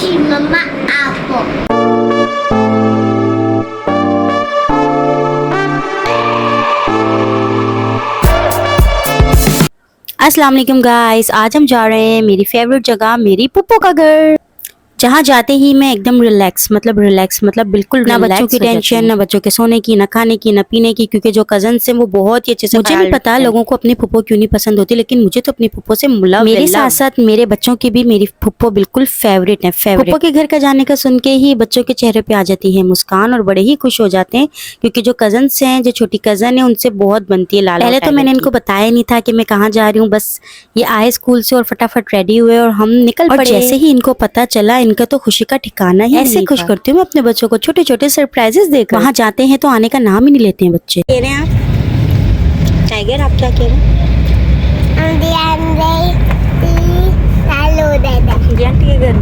Mama apple. अस्सलाम वालेकुम guys, आज हम जा रहे हैं मेरी फेवरेट जगह, मेरी पुप्पो का घर। जहाँ जाते ही मैं एकदम रिलैक्स मतलब बिल्कुल ना बच्चों की टेंशन, ना बच्चों के सोने की, ना खाने की, ना पीने की, क्योंकि जो कजन्स हैं वो बहुत ही अच्छे से मुझे भी पता लोगों को अपनी फुप्पो क्यों नहीं पसंद होती, लेकिन मुझे तो अपनी फुप्पो से मेरे साथ साथ मेरे बच्चों की भी मेरी फुप्पो बिल्कुल फेवरेट है। फुप्पो के घर का जाने का सुन के ही बच्चों के चेहरे पे आ जाती है मुस्कान और बड़े ही खुश हो जाते हैं, क्योंकि जो कजन्स हैं, जो छोटी कजन है, उनसे बहुत बनती है लाला। पहले तो मैंने इनको बताया नहीं था कि मैं कहाँ जा रही हूँ, बस ये आए स्कूल से और फटाफट रेडी हुए और हम निकल पड़े। जैसे ही इनको पता चला, इनका तो खुशी का ठिकाना ही ऐसे खुश करती हूँ मैं अपने बच्चों को, छोटे छोटे सरप्राइजेस देकर। वहाँ जाते हैं तो आने का नाम ही नहीं लेते हैं बच्चे। कह रहे हैं आप टाइगर, आप क्या कह रहे हैं? आंटी के घर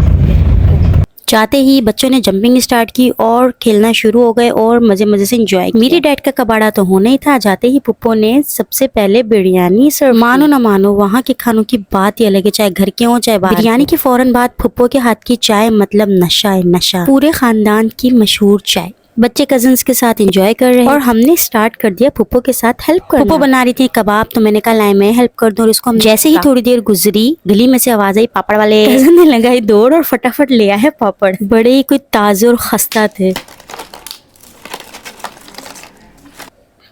जाते ही बच्चों ने जंपिंग स्टार्ट की और खेलना शुरू हो गए और मजे मजे से एंजॉय किया। मेरी डैड का कबाड़ा तो होना ही था। जाते ही पुप्पो ने सबसे पहले बिरयानी सर्व। मानो ना मानो, वहाँ के खानों की बात ही अलग है, चाहे घर के हो चाहे बाहर। बिरयानी के फौरन बाद पुप्पो के हाथ की चाय मतलब नशा है नशा, पूरे खानदान की मशहूर चाय। बच्चे कजन्स के साथ एंजॉय कर रहे हैं और हमने स्टार्ट कर दिया पुप्पो के साथ हेल्प करना। पुप्पो बना रही थी कबाब, तो मैंने कहा लाए मैं हेल्प कर दूं। और इसको जैसे ही थोड़ी देर गुजरी, गली में से आवाज आई पापड़ वाले। कजन ने लगाई दौड़ और फटाफट ले आया पापड़, बड़े ही कोई ताजे और खस्ता थे।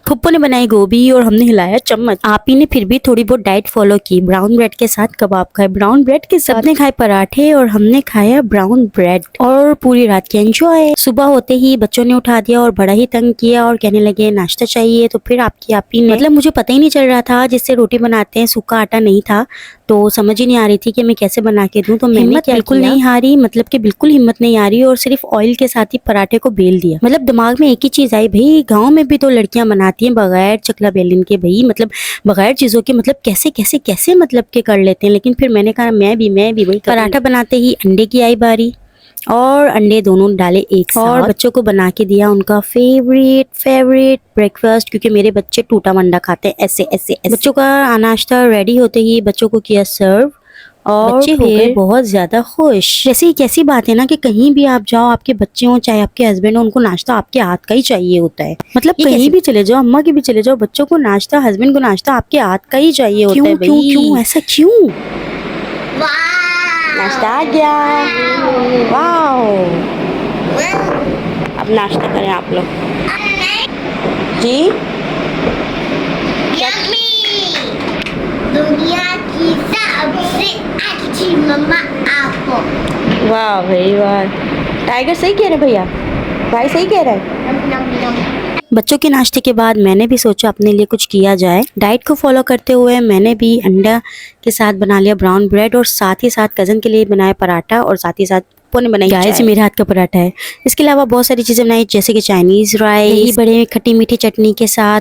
पुप्पो ने बनाई गोभी और हमने हिलाया चम्मच। आपी ने फिर भी थोड़ी बहुत डाइट फॉलो की, ब्राउन ब्रेड के साथ कबाब खाए, ब्राउन ब्रेड के साथ सबने खाए पराठे और हमने खाया ब्राउन ब्रेड और पूरी रात की एंजॉय। सुबह होते ही बच्चों ने उठा दिया और बड़ा ही तंग किया और कहने लगे नाश्ता चाहिए। तो फिर आपकी आपी ने, मतलब मुझे पता ही नहीं चल रहा था, जिससे रोटी बनाते हैं सूखा आटा नहीं था, तो समझ ही नहीं आ रही थी कि मैं कैसे बना के दूं। तो मैंने बिल्कुल नहीं हारी, मतलब कि बिल्कुल हिम्मत नहीं आ रही, और सिर्फ ऑयल के साथ ही पराठे को बेल दिया। मतलब दिमाग में एक ही चीज आई, भाई गांव में भी तो लड़कियां बनाती हैं बगैर चकला बेलन के, भाई मतलब बगैर चीजों के, मतलब कैसे कैसे कैसे मतलब के कर लेते हैं। लेकिन फिर मैंने कहा मैं भी वही पराठा बनाते ही अंडे की आई बारी और अंडे दोनों डाले एक साथ और बच्चों को बना के दिया उनका फेवरेट ब्रेकफास्ट, क्योंकि मेरे बच्चे टूटा मंडा खाते हैं ऐसे ऐसे। बच्चों का नाश्ता रेडी होते ही बच्चों को किया सर्व और बच्चे हो गए बहुत ज्यादा खुश। जैसे ही कैसी बात है ना कि कहीं भी आप जाओ, आपके बच्चे हो चाहे आपके हस्बैंड हो, उनको नाश्ता आपके हाथ का ही चाहिए होता है। मतलब कहीं भी चले जाओ, अम्मा के भी चले जाओ, बच्चों को नाश्ता, हस्बैंड को नाश्ता आपके हाथ का ही चाहिए होता है। क्यों ऐसा क्यों? नाश्ता आ गया, वाओ। अब नाश्ता करें आप लोग जी। दुनिया की सबसे अच्छी मम्मा आपको। वाह भाई वाह, टाइगर सही कह रहे भैया, भाई सही कह रहा है। बच्चों के नाश्ते के बाद मैंने भी सोचा अपने लिए कुछ किया जाए। डाइट को फॉलो करते हुए मैंने भी अंडा के साथ बना लिया ब्राउन ब्रेड और साथ ही साथ कजन के लिए बनाया पराठा और साथ ही साथ पुप्पो ने बनाई चाय। मेरे हाथ का पराठा है। इसके अलावा बहुत सारी चीजें बनाई, जैसे कि चाइनीज राइस, बड़े खट्टी मीठी चटनी के साथ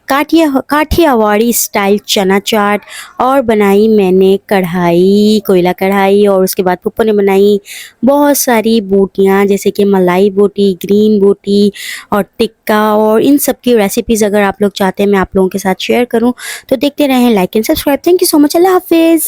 काठियावाड़ी स्टाइल चना चाट, और बनाई मैंने कढ़ाई, कोयला कढ़ाई। और उसके बाद पुप्पो ने बनाई बहुत सारी बोटियाँ, जैसे कि मलाई बोटी, ग्रीन बोटी और टिक्का। और इन सब की रेसिपीज़ अगर आप लोग चाहते हैं मैं आप लोगों के साथ शेयर करूं तो देखते रहें, like and subscribe. Thank you so much, अल्लाह हाफिज़।